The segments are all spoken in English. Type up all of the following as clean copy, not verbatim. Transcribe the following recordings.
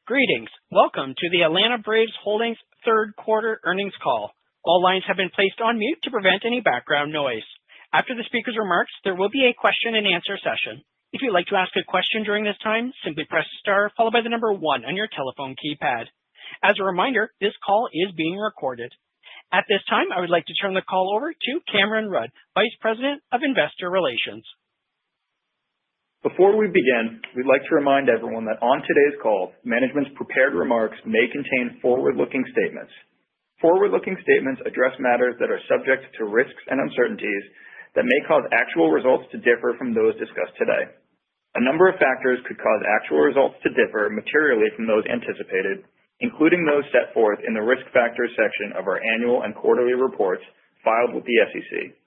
Greetings. Welcome to the Atlanta Braves Holdings third quarter earnings call. All lines have been placed on mute to prevent any background noise. After the speaker's remarks, there will be a question and answer session. If you'd like to ask a question during this time, simply press star followed by the number 1 on your telephone keypad. As a reminder, this call is being recorded. At this time, I would like to turn the call over to Cameron Rudd, Vice President of Investor Relations. Before we begin, we'd like to remind everyone that on today's call, management's prepared remarks may contain forward-looking statements. Forward-looking statements address matters that are subject to risks and uncertainties that may cause actual results to differ from those discussed today. A number of factors could cause actual results to differ materially from those anticipated, including those set forth in the Risk Factors section of our annual and quarterly reports filed with the SEC.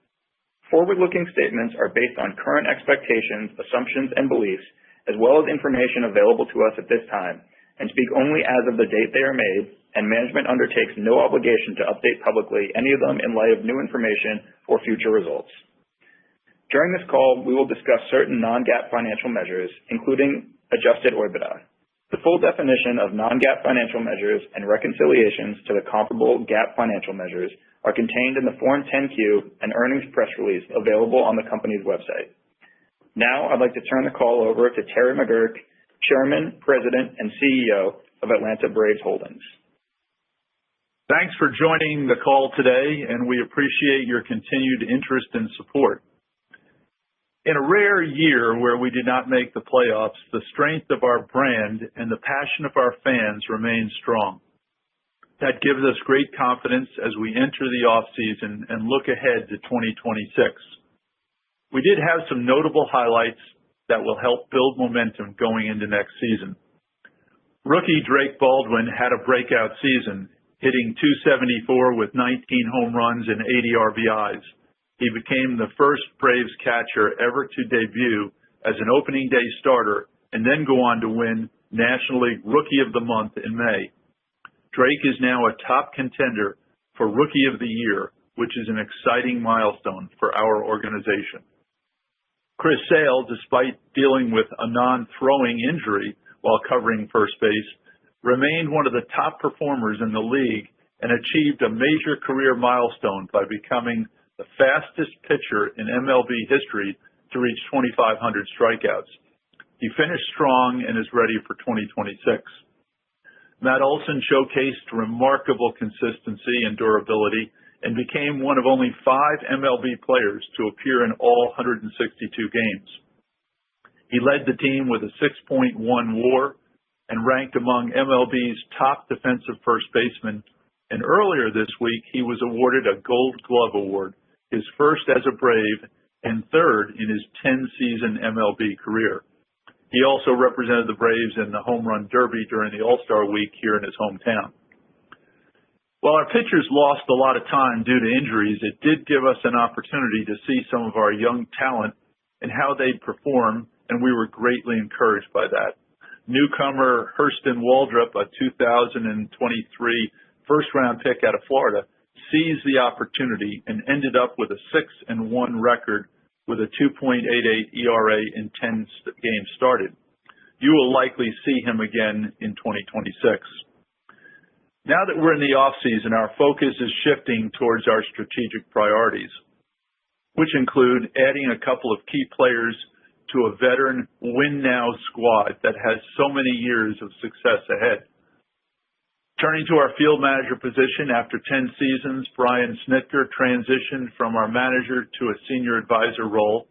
Forward-looking statements are based on current expectations, assumptions, and beliefs, as well as information available to us at this time, and speak only as of the date they are made, and management undertakes no obligation to update publicly any of them in light of new information or future results. During this call, we will discuss certain non-GAAP financial measures, including adjusted OIBDA. The full definition of non-GAAP financial measures and reconciliations to the comparable GAAP financial measures are contained in the Form 10-Q and earnings press release available on the company's website. Now, I'd like to turn the call over to Terry McGuirk, Chairman, President, and CEO of Atlanta Braves Holdings. Thanks for joining the call today, and we appreciate your continued interest and support. In a rare year where we did not make the playoffs, the strength of our brand and the passion of our fans remains strong. That gives us great confidence as we enter the offseason and look ahead to 2026. We did have some notable highlights that will help build momentum going into next season. Rookie Drake Baldwin had a breakout season, hitting .274 with 19 home runs and 80 RBIs. He became the first Braves catcher ever to debut as an opening day starter and then go on to win National League Rookie of the Month in May. Drake is now a top contender for Rookie of the Year, which is an exciting milestone for our organization. Chris Sale, despite dealing with a non-throwing injury while covering first base, remained one of the top performers in the league and achieved a major career milestone by becoming the fastest pitcher in MLB history to reach 2,500 strikeouts. He finished strong and is ready for 2026. Matt Olson showcased remarkable consistency and durability and became one of only 5 MLB players to appear in all 162 games. He led the team with a 6.1 WAR and ranked among MLB's top defensive first basemen. And earlier this week, he was awarded a Gold Glove Award, his first as a Brave and third in his 10-season MLB career. He also represented the Braves in the Home Run Derby during the All-Star Week here in his hometown. While our pitchers lost a lot of time due to injuries, it did give us an opportunity to see some of our young talent and how they'd perform, and we were greatly encouraged by that. Newcomer Hurston Waldrop, a 2023 first-round pick out of Florida, seized the opportunity and ended up with a 6-1 record with a 2.88 ERA in 10 games started. You will likely see him again in 2026. Now that we're in the offseason, our focus is shifting towards our strategic priorities, which include adding a couple of key players to a veteran win-now squad that has so many years of success ahead. Turning to our field manager position, after 10 seasons, Brian Snitker transitioned from our manager to a senior advisor role.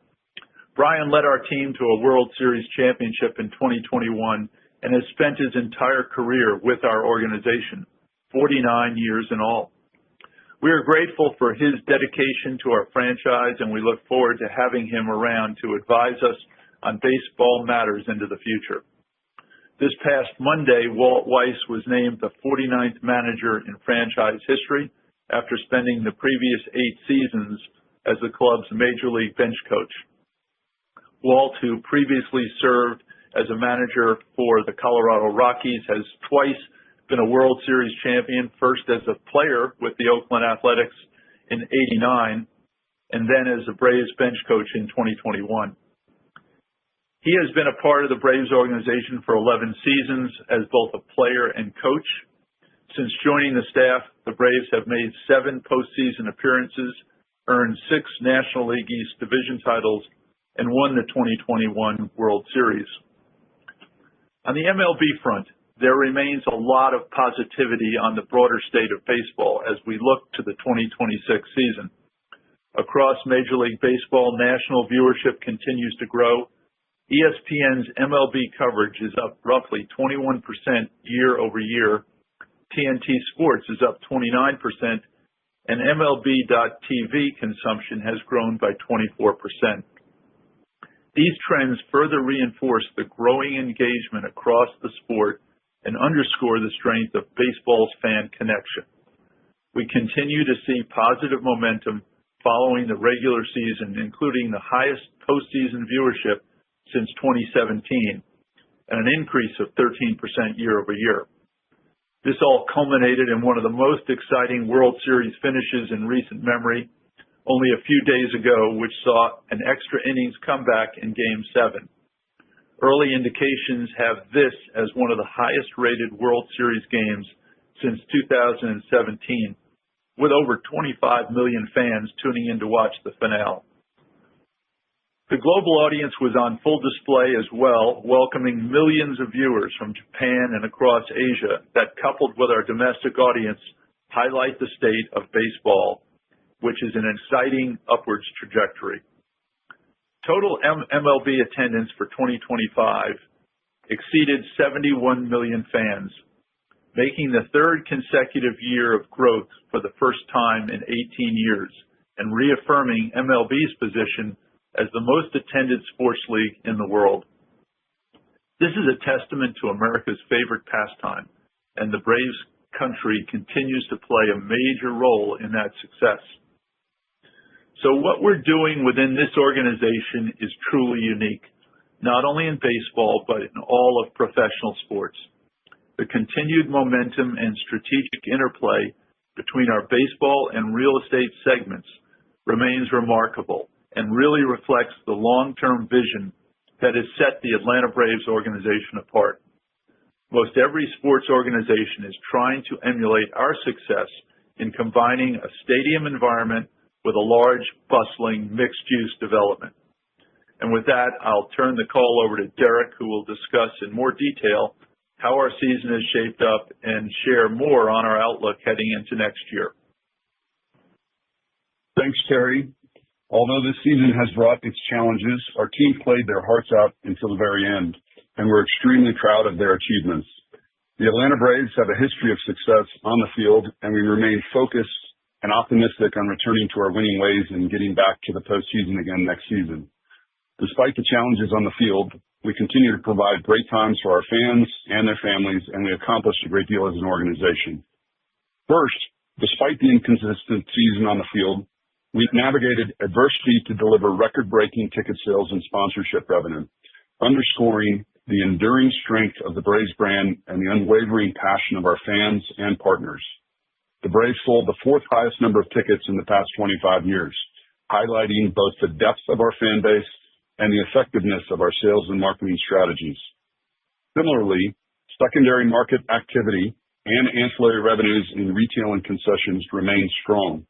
Brian led our team to a World Series championship in 2021 and has spent his entire career with our organization, 49 years in all. We are grateful for his dedication to our franchise, and we look forward to having him around to advise us on baseball matters into the future. This past Monday, Walt Weiss was named the 49th manager in franchise history after spending the previous 8 seasons as the club's major league bench coach. Walt, who previously served as a manager for the Colorado Rockies, has twice been a World Series champion, first as a player with the Oakland Athletics in '89 and then as a Braves bench coach in 2021. He has been a part of the Braves organization for 11 seasons as both a player and coach. Since joining the staff, the Braves have made 7 postseason appearances, earned 6 National League East division titles, and won the 2021 World Series. On the MLB front, there remains a lot of positivity on the broader state of baseball as we look to the 2026 season. Across Major League Baseball, national viewership continues to grow. ESPN's MLB coverage is up roughly 21% year over year. TNT Sports is up 29%, and MLB.TV consumption has grown by 24%. These trends further reinforce the growing engagement across the sport and underscore the strength of baseball's fan connection. We continue to see positive momentum following the regular season, including the highest postseason viewership since 2017, and an increase of 13% year over year. This all culminated in one of the most exciting World Series finishes in recent memory, only a few days ago, which saw an extra innings comeback in Game 7. Early indications have this as one of the highest-rated World Series games since 2017, with over 25 million fans tuning in to watch the finale. The global audience was on full display as well, welcoming millions of viewers from Japan and across Asia that, coupled with our domestic audience, highlight the state of baseball, which is an exciting upwards trajectory. Total MLB attendance for 2025 exceeded 71 million fans, making the third consecutive year of growth for the first time in 18 years and reaffirming MLB's position as the most attended sports league in the world. This is a testament to America's favorite pastime, and the Braves country continues to play a major role in that success. So what we're doing within this organization is truly unique, not only in baseball, but in all of professional sports. The continued momentum and strategic interplay between our baseball and real estate segments remains remarkable and really reflects the long-term vision that has set the Atlanta Braves organization apart. Most every sports organization is trying to emulate our success in combining a stadium environment with a large, bustling, mixed-use development. And with that, I'll turn the call over to Derek, who will discuss in more detail how our season is shaped up and share more on our outlook heading into next year. Thanks, Terry. Although this season has brought its challenges, our team played their hearts out until the very end, and we're extremely proud of their achievements. The Atlanta Braves have a history of success on the field, and we remain focused and optimistic on returning to our winning ways and getting back to the postseason again next season. Despite the challenges on the field, we continue to provide great times for our fans and their families, and we accomplished a great deal as an organization. First, despite the inconsistent season on the field, we've navigated adversity to deliver record-breaking ticket sales and sponsorship revenue, underscoring the enduring strength of the Braves brand and the unwavering passion of our fans and partners. The Braves sold the 4th highest number of tickets in the past 25 years, highlighting both the depth of our fan base and the effectiveness of our sales and marketing strategies. Similarly, secondary market activity and ancillary revenues in retail and concessions remain strong,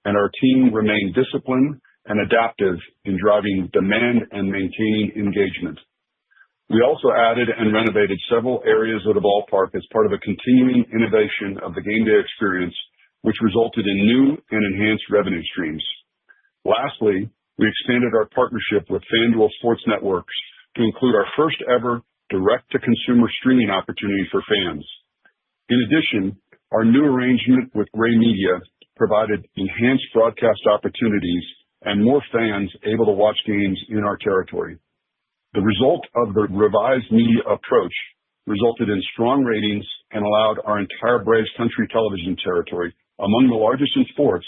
and our team remained disciplined and adaptive in driving demand and maintaining engagement. We also added and renovated several areas of the ballpark as part of a continuing innovation of the game day experience, which resulted in new and enhanced revenue streams. Lastly, we expanded our partnership with FanDuel Sports Networks to include our first ever direct-to-consumer streaming opportunity for fans. In addition, our new arrangement with Gray Media provided enhanced broadcast opportunities and more fans able to watch games in our territory. The result of the revised media approach resulted in strong ratings and allowed our entire Braves country television territory, among the largest in sports,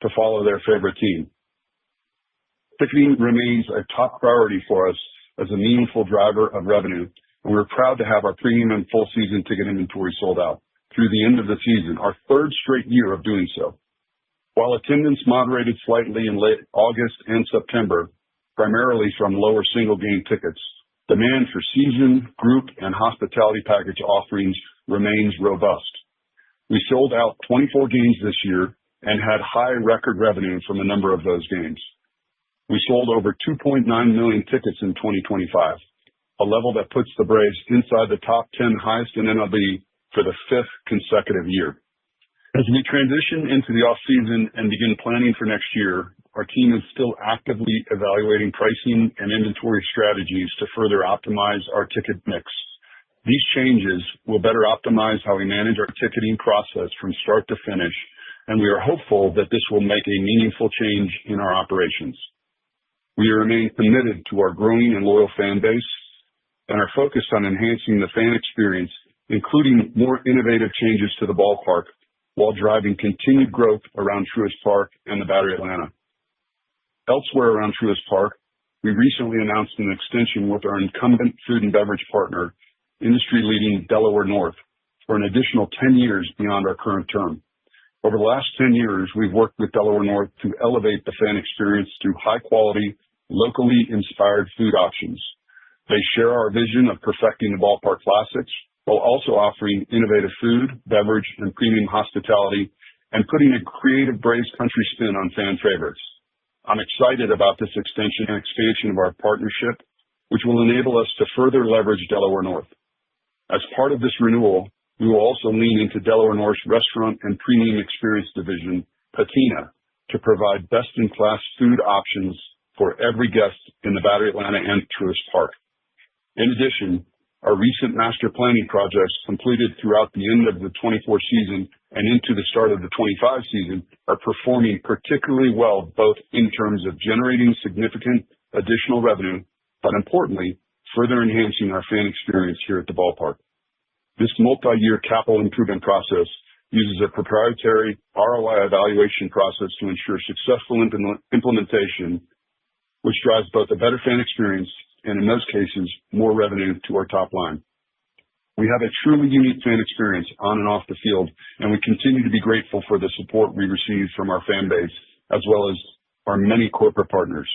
to follow their favorite team. Ticketing remains a top priority for us as a meaningful driver of revenue, and we're proud to have our premium and full season ticket inventory sold out through the end of the season, our 3rd straight year of doing so. While attendance moderated slightly in late August and September, primarily from lower single-game tickets, Demand for season, group, and hospitality package offerings remains robust. We sold out 24 games this year and had high record revenue from a number of those games. We sold over 2.9 million tickets in 2025, a level that puts the Braves inside the top 10 highest in MLB for the fifth consecutive year. As we transition into the off-season and begin planning for next year, our team is still actively evaluating pricing and inventory strategies to further optimize our ticket mix. These changes will better optimize how we manage our ticketing process from start to finish, and we are hopeful that this will make a meaningful change in our operations. We remain committed to our growing and loyal fan base and are focused on enhancing the fan experience, including more innovative changes to the ballpark, while driving continued growth around Truist Park and the Battery Atlanta. Elsewhere around Truist Park, we recently announced an extension with our incumbent food and beverage partner, industry-leading Delaware North, for an additional 10 years beyond our current term. Over the last 10 years, we've worked with Delaware North to elevate the fan experience through high-quality, locally inspired food options. They share our vision of perfecting the ballpark classics while also offering innovative food, beverage, and premium hospitality and putting a creative Braves country spin on fan favorites. I'm excited about this extension and expansion of our partnership, which will enable us to further leverage Delaware North. As part of this renewal, we will also lean into Delaware North's restaurant and premium experience division, Patina, to provide best-in-class food options for every guest in the Battery Atlanta and Truist Park. In addition, our recent master planning projects completed throughout the end of the 24 season and into the start of the 25 season are performing particularly well, both in terms of generating significant additional revenue, but importantly, further enhancing our fan experience here at the ballpark. This multi-year capital improvement process uses a proprietary ROI evaluation process to ensure successful implementation, which drives both a better fan experience and, in most cases, more revenue to our top line. We have a truly unique fan experience on and off the field, and we continue to be grateful for the support we receive from our fan base, as well as our many corporate partners.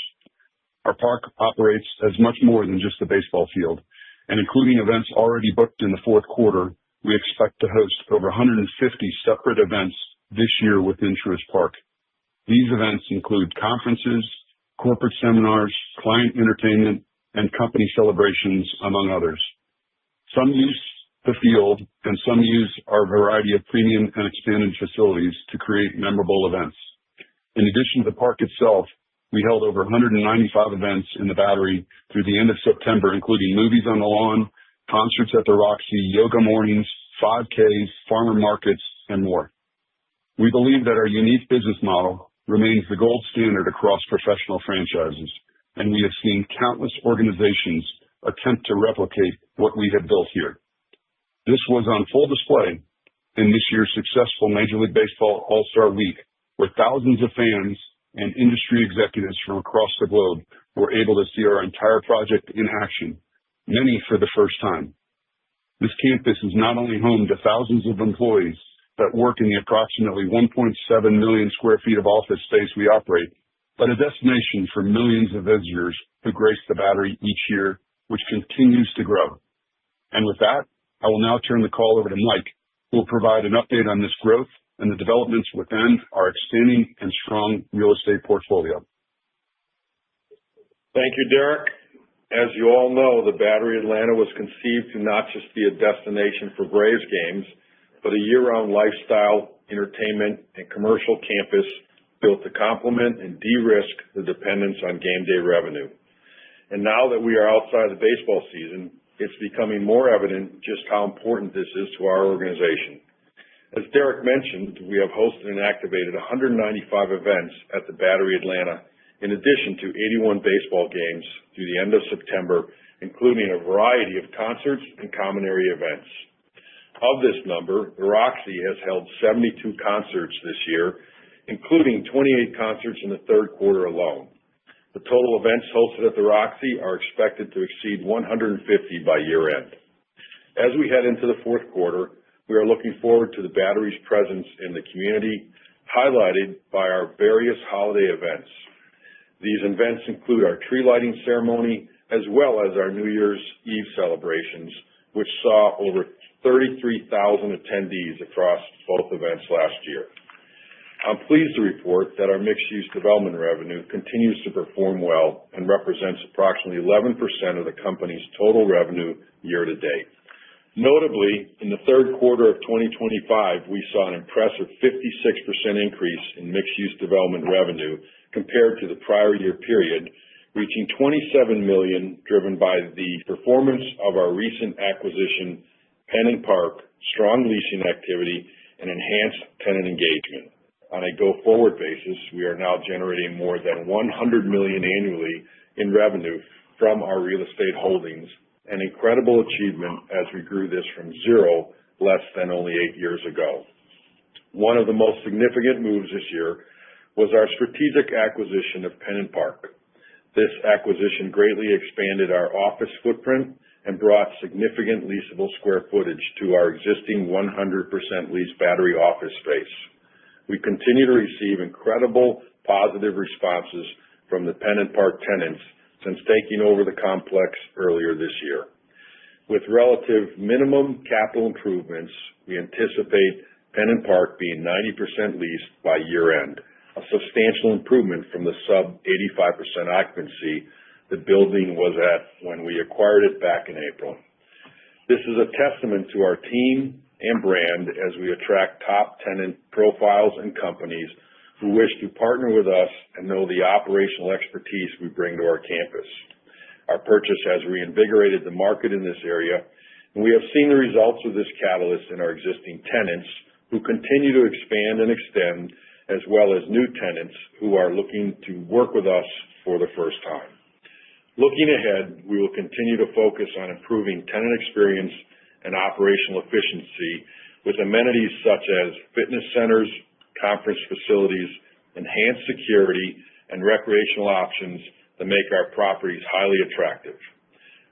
Our park operates as much more than just a baseball field, and including events already booked in the fourth quarter, we expect to host over 150 separate events this year within Truist Park. These events include conferences, corporate seminars, client entertainment, and company celebrations, among others. Some use the field and some use our variety of premium and expanded facilities to create memorable events. In addition to the park itself, we held over 195 events in the Battery through the end of September, including movies on the lawn, concerts at the Roxy, yoga mornings, 5Ks, farmer markets, and more. We believe that our unique business model remains the gold standard across professional franchises, and we have seen countless organizations attempt to replicate what we have built here. This was on full display in this year's successful Major League Baseball All-Star Week, where thousands of fans and industry executives from across the globe were able to see our entire project in action, many for the first time. This campus is not only home to thousands of employees that work in the approximately 1.7 million square feet of office space we operate, but a destination for millions of visitors who grace the Battery each year, which continues to grow. And with that, I will now turn the call over to Mike, who will provide an update on this growth and the developments within our expanding and strong real estate portfolio. Thank you, Derek. As you all know, the Battery Atlanta was conceived to not just be a destination for Braves games, but a year-round lifestyle, entertainment, and commercial campus built to complement and de-risk the dependence on game day revenue. And now that we are outside the baseball season, it's becoming more evident just how important this is to our organization. As Derek mentioned, we have hosted and activated 195 events at the Battery Atlanta, in addition to 81 baseball games through the end of September, including a variety of concerts and common area events. Of this number, the Roxy has held 72 concerts this year, including 28 concerts in the third quarter alone. The total events hosted at the Roxy are expected to exceed 150 by year end. As we head into the fourth quarter, we are looking forward to the Battery's presence in the community, highlighted by our various holiday events. These events include our tree lighting ceremony, as well as our New Year's Eve celebrations, which saw over 33,000 attendees across both events last year. I'm pleased to report that our mixed-use development revenue continues to perform well and represents approximately 11% of the company's total revenue year to date. Notably, in the third quarter of 2025, we saw an impressive 56% increase in mixed-use development revenue compared to the prior year period, reaching $27 million, driven by the performance of our recent acquisition, Pen & Park, strong leasing activity, and enhanced tenant engagement. On a go-forward basis, we are now generating more than $100 million annually in revenue from our real estate holdings, an incredible achievement as we grew this from zero less than only 8 years ago. One of the most significant moves this year was our strategic acquisition of Pen & Park. This acquisition greatly expanded our office footprint and brought significant leasable square footage to our existing 100% leased Battery office space. We continue to receive incredible positive responses from the Pen & Park tenants since taking over the complex earlier this year. With relative minimum capital improvements, we anticipate Pen & Park being 90% leased by year-end, a substantial improvement from the sub-85% occupancy the building was at when we acquired it back in April. This is a testament to our team and brand as we attract top tenant profiles and companies who wish to partner with us and know the operational expertise we bring to our campus. Our purchase has reinvigorated the market in this area, and we have seen the results of this catalyst in our existing tenants who continue to expand and extend, as well as new tenants who are looking to work with us for the first time. Looking ahead, we will continue to focus on improving tenant experience and operational efficiency with amenities such as fitness centers, conference facilities, enhanced security, and recreational options that make our properties highly attractive.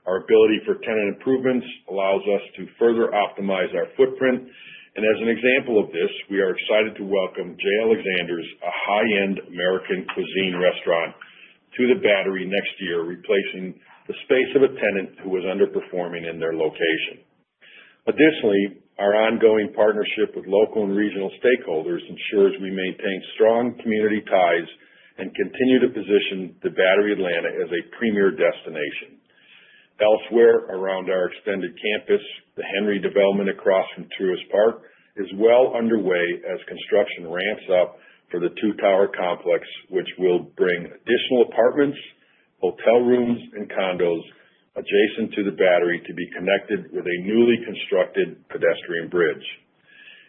Our ability for tenant improvements allows us to further optimize our footprint, and as an example of this, we are excited to welcome J. Alexander's, a high-end American cuisine restaurant, to the Battery next year, replacing the space of a tenant who was underperforming in their location. Additionally, our ongoing partnership with local and regional stakeholders ensures we maintain strong community ties and continue to position the Battery Atlanta as a premier destination. Elsewhere around our extended campus, the Henry development across from Truist Park is well underway as construction ramps up for the two-tower complex, which will bring additional apartments, hotel rooms, and condos adjacent to the Battery to be connected with a newly constructed pedestrian bridge.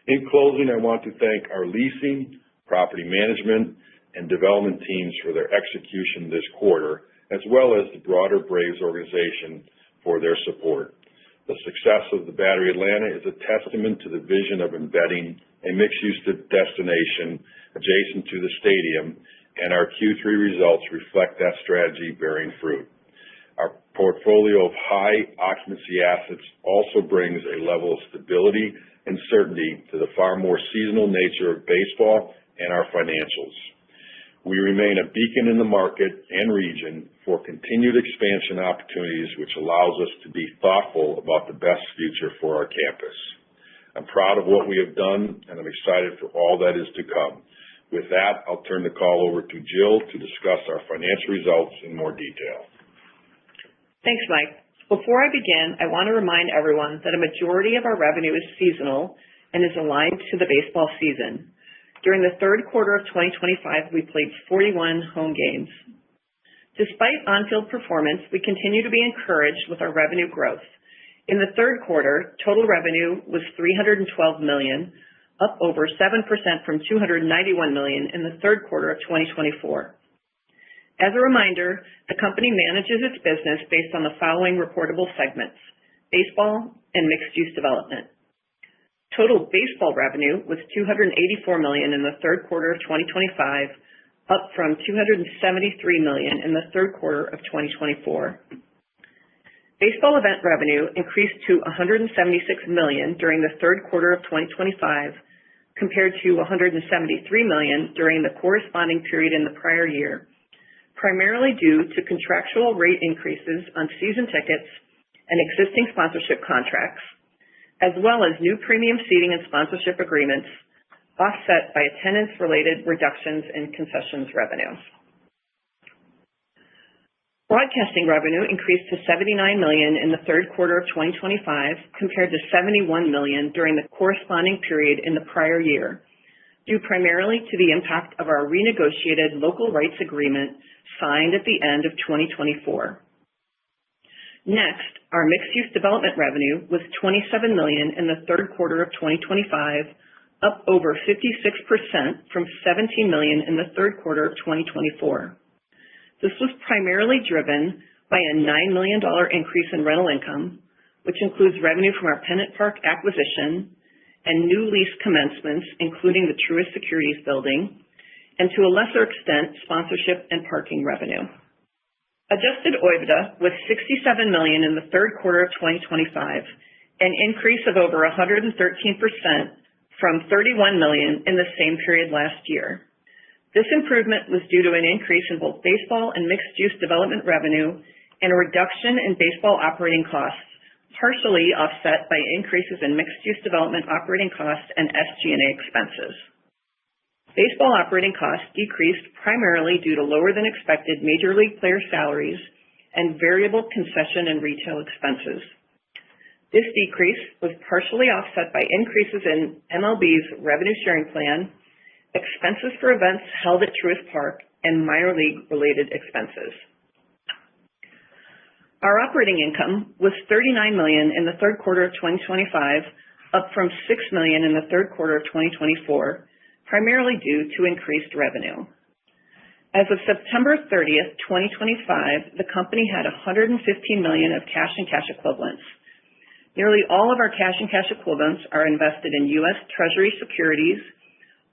In closing, I want to thank our leasing, property management, and development teams for their execution this quarter, as well as the broader Braves organization for their support. The success of the Battery Atlanta is a testament to the vision of embedding a mixed-use destination adjacent to the stadium, and our Q3 results reflect that strategy bearing fruit. Our portfolio of high occupancy assets also brings a level of stability and certainty to the far more seasonal nature of baseball and our financials. We remain a beacon in the market and region for continued expansion opportunities, which allows us to be thoughtful about the best future for our campus. I'm proud of what we have done, and I'm excited for all that is to come. With that, I'll turn the call over to Jill to discuss our financial results in more detail. Thanks, Mike. Before I begin, I want to remind everyone that a majority of our revenue is seasonal and is aligned to the baseball season. During the third quarter of 2025, we played 41 home games. Despite on-field performance, we continue to be encouraged with our revenue growth. In the third quarter, total revenue was $312 million, up over 7% from $291 million in the third quarter of 2024. As a reminder, the company manages its business based on the following reportable segments: baseball and mixed-use development. Total baseball revenue was $284 million in the third quarter of 2025, up from $273 million in the third quarter of 2024. Baseball event revenue increased to $176 million during the third quarter of 2025, compared to $173 million during the corresponding period in the prior year, primarily due to contractual rate increases on season tickets and existing sponsorship contracts, as well as new premium seating and sponsorship agreements, offset by attendance-related reductions in concessions revenue. Broadcasting revenue increased to $79 million in the third quarter of 2025 compared to $71 million during the corresponding period in the prior year, due primarily to the impact of our renegotiated local rights agreement signed at the end of 2024. Next, our mixed-use development revenue was $27 million in the third quarter of 2025, up over 56% from $17 million in the third quarter of 2024. This was primarily driven by a $9 million increase in rental income, which includes revenue from our Pennant Park acquisition and new lease commencements, including the Truist Securities building, and to a lesser extent, sponsorship and parking revenue. Adjusted OIBDA was $67 million in the third quarter of 2025, an increase of over 113% from $31 million in the same period last year. This improvement was due to an increase in both baseball and mixed-use development revenue and a reduction in baseball operating costs, partially offset by increases in mixed-use development operating costs and SG&A expenses. Baseball operating costs decreased primarily due to lower than expected Major League player salaries and variable concession and retail expenses. This decrease was partially offset by increases in MLB's revenue sharing plan, expenses for events held at Truist Park, and minor league-related expenses. Our operating income was $39 million in the third quarter of 2025, up from $6 million in the third quarter of 2024, primarily due to increased revenue. As of September 30th, 2025, the company had $115 million of cash and cash equivalents. Nearly all of our cash and cash equivalents are invested in U.S. Treasury securities,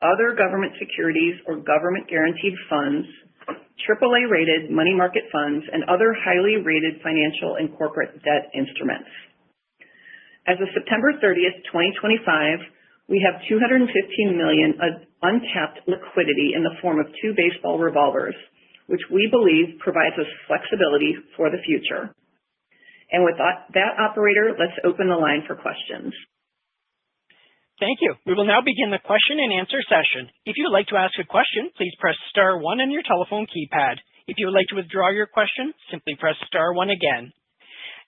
other government securities or government-guaranteed funds, AAA-rated money market funds, and other highly rated financial and corporate debt instruments. As of September 30th, 2025, we have $215 million of untapped liquidity in the form of 2 baseball revolvers, which we believe provides us flexibility for the future. And with that, operator, let's open the line for questions. Thank you. We will now begin the question and answer session. If you would like to ask a question, please press *1 on your telephone keypad. If you would like to withdraw your question, simply press *1 again.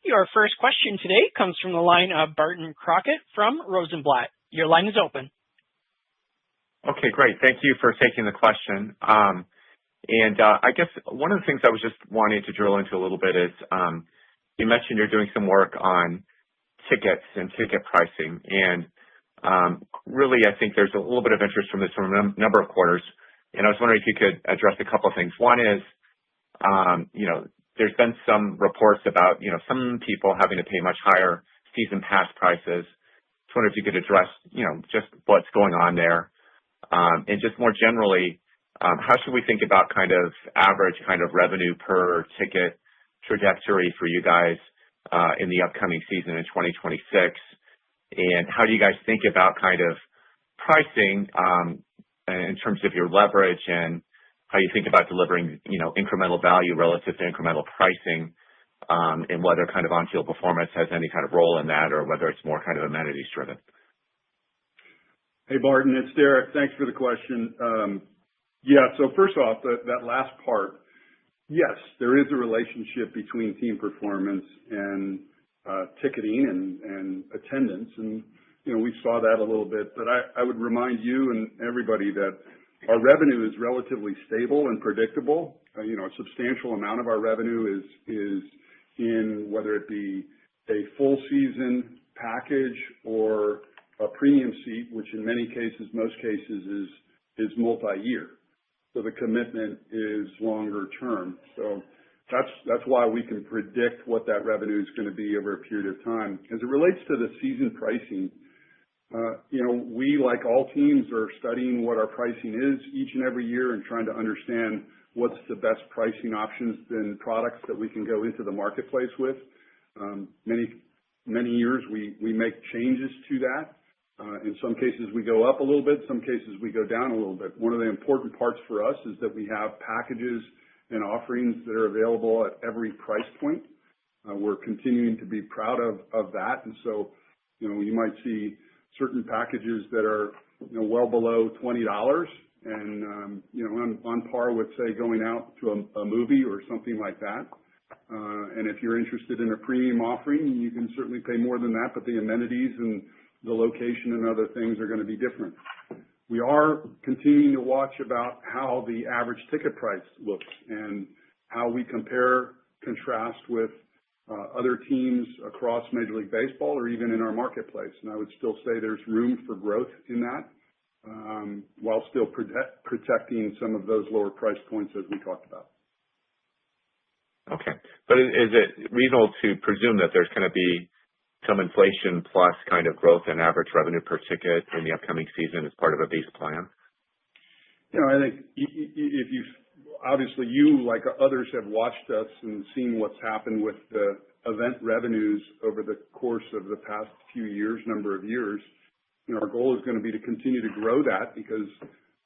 Your first question today comes from the line of Barton Crockett from Rosenblatt. Your line is open. Okay, great. Thank you for taking the question. I guess one of the things I was just wanting to drill into a little bit is you mentioned you're doing some work on tickets and ticket pricing, and really, I think there's a little bit of interest from this from a number of quarters, and I was wondering if you could address a couple of things. One is, there's been some reports about, some people having to pay much higher season pass prices. I was wondering if you could address, just what's going on there. And just more generally, how should we think about kind of average kind of revenue per ticket trajectory for you guys in the upcoming season in 2026? And how do you guys think about kind of pricing in terms of your leverage and how you think about delivering, incremental value relative to incremental pricing, and whether kind of on-field performance has any kind of role in that or whether it's more kind of amenities driven? Hey, Barton, it's Derek. Thanks for the question. So first off, that last part, yes, there is a relationship between team performance and ticketing and attendance, and we saw that a little bit. But I would remind you and everybody that our revenue is relatively stable and predictable. A substantial amount of our revenue is in whether it be a full season package or a premium seat, which in many cases, most cases, is multi-year. So the commitment is longer term. So that's why we can predict what that revenue is going to be over a period of time. As it relates to the season pricing, we, like all teams, are studying what our pricing is each and every year and trying to understand what's the best pricing options and products that we can go into the marketplace with. Many years we make changes to that. In some cases we go up a little bit, some cases we go down a little bit. One of the important parts for us is that we have packages and offerings that are available at every price point. We're continuing to be proud of that. And so, you might see certain packages that are, well below $20 and, on par with, say, going out to a movie or something like that. And if you're interested in a premium offering, you can certainly pay more than that, but the amenities and the location and other things are going to be different. We are continuing to watch about how the average ticket price looks and how we contrast with other teams across Major League Baseball or even in our marketplace. And I would still say there's room for growth in that while still protecting some of those lower price points as we talked about. Okay. But is it reasonable to presume that there's going to be some inflation plus kind of growth in average revenue per ticket in the upcoming season as part of a base plan? I think if obviously you, like others, have watched us and seen what's happened with the event revenues over the course of the past number of years, our goal is going to be to continue to grow that because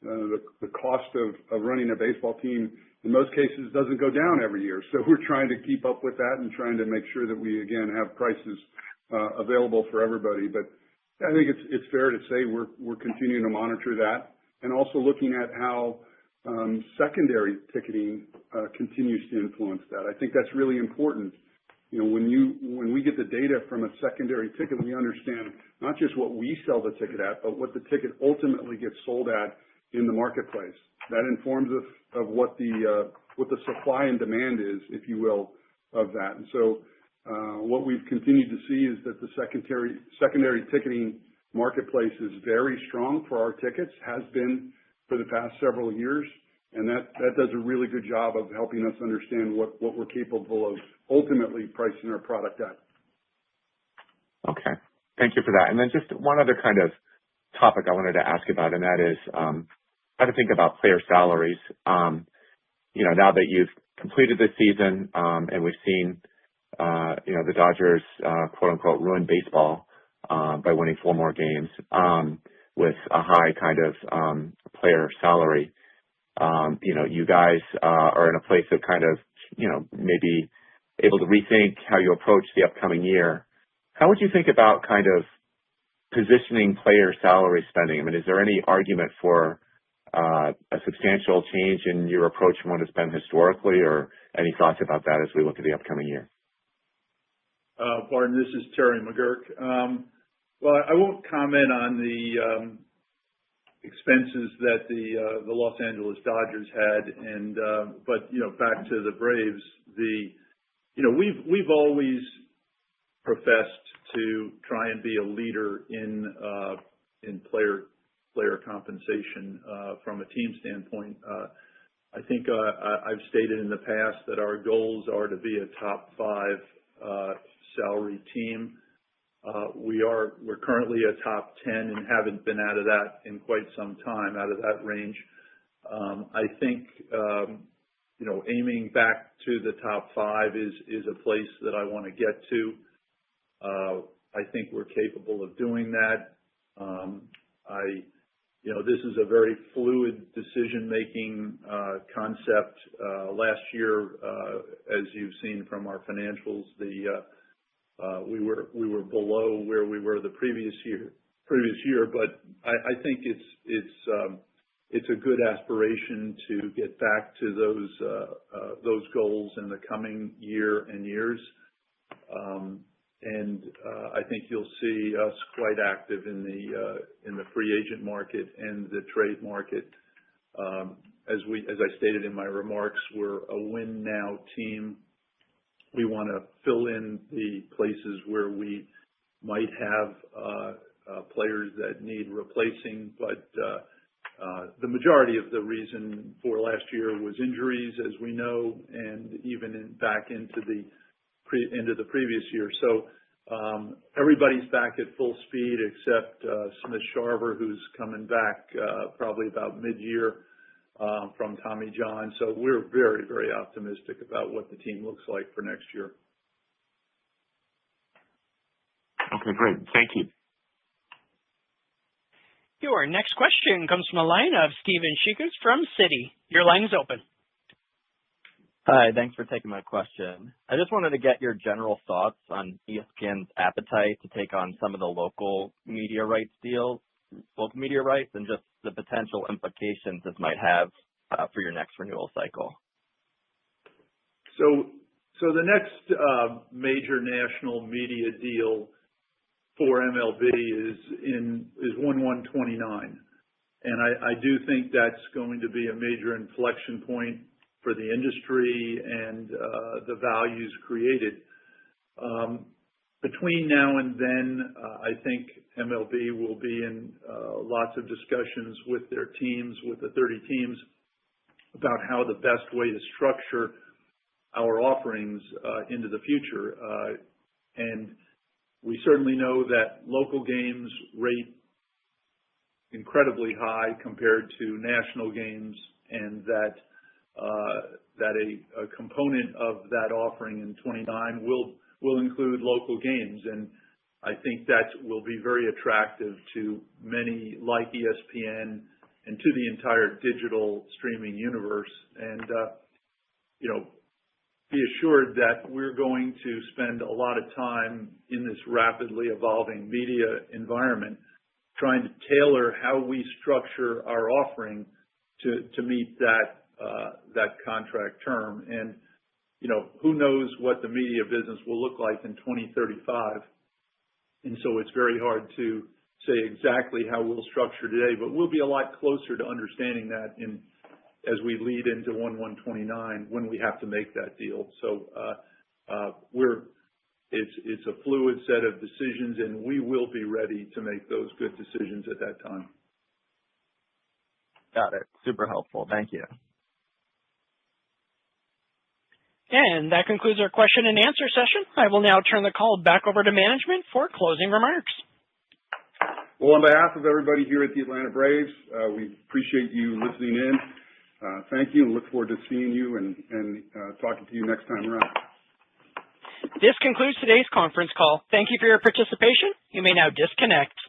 the cost of running a baseball team in most cases doesn't go down every year. So we're trying to keep up with that and trying to make sure that we, again, have prices available for everybody. But I think it's fair to say we're continuing to monitor that and also looking at how secondary ticketing continues to influence that. I think that's really important. When we get the data from a secondary ticket, we understand not just what we sell the ticket at, but what the ticket ultimately gets sold at in the marketplace. That informs us of what the supply and demand is, if you will, of that. And so what we've continued to see is that the secondary ticketing marketplace is very strong for our tickets, has been for the past several years, and that does a really good job of helping us understand what we're capable of ultimately pricing our product at. Okay. Thank you for that. And then just one other kind of topic I wanted to ask about, and that is how to think about player salaries. Now that you've completed the season and we've seen, the Dodgers, quote unquote, ruin baseball by winning 4 more games with a high kind of player salary. You guys are in a place of kind of, maybe able to rethink how you approach the upcoming year. How would you think about kind of positioning player salary spending? I mean, is there any argument for a substantial change in your approach from what it's been historically, or any thoughts about that as we look at the upcoming year? Barton, this is Terry McGurk. Well, I won't comment on the expenses that the Los Angeles Dodgers had, but back to the Braves, we've always professed to try and be a leader in player compensation from a team standpoint. I think I've stated in the past that our goals are to be a top 5 salary team. We're currently a top 10 and haven't been out of that in quite some time, out of that range. I think aiming back to the top 5 is a place that I want to get to. I think we're capable of doing that. This is a very fluid decision-making concept. Last year, as you've seen from our financials, we were below where we were the previous year. But I think it's a good aspiration to get back to those goals in the coming year and years. And I think you'll see us quite active in the free agent market and the trade market. As I stated in my remarks, we're a win now team. We want to fill in the places where we might have players that need replacing, but the majority of the reason for last year was injuries, as we know, and even back into the previous year. So everybody's back at full speed except Smith Sharver, who's coming back probably about mid-year from Tommy John. So we're very, very optimistic about what the team looks like for next year. Okay, great. Thank you. Your next question comes from a line of Steven Sheekers from Citi. Your line is open. Hi, thanks for taking my question. I just wanted to get your general thoughts on ESPN's appetite to take on some of the local media rights, and just the potential implications this might have for your next renewal cycle. So the next major national media deal for MLB is 1/1/29, and I do think that's going to be a major inflection point for the industry and the values created. Between now and then, I think MLB will be in lots of discussions with their teams, with the 30 teams, about how the best way to structure our offerings into the future. And we certainly know that local games rate incredibly high compared to national games, and that a component of that offering in 29 will include local games. And I think that will be very attractive to many like ESPN and to the entire digital streaming universe. And, be assured that we're going to spend a lot of time in this rapidly evolving media environment trying to tailor how we structure our offering to meet that contract term. And, who knows what the media business will look like in 2035. And so it's very hard to say exactly how we'll structure today, but we'll be a lot closer to understanding that as we lead into 1/1/29 when we have to make that deal. So it's a fluid set of decisions, and we will be ready to make those good decisions at that time. Got it. Super helpful. Thank you. And that concludes our question and answer session. I will now turn the call back over to management for closing remarks. Well, on behalf of everybody here at the Atlanta Braves, we appreciate you listening in. Thank you, and look forward to seeing you and talking to you next time around. This concludes today's conference call. Thank you for your participation. You may now disconnect.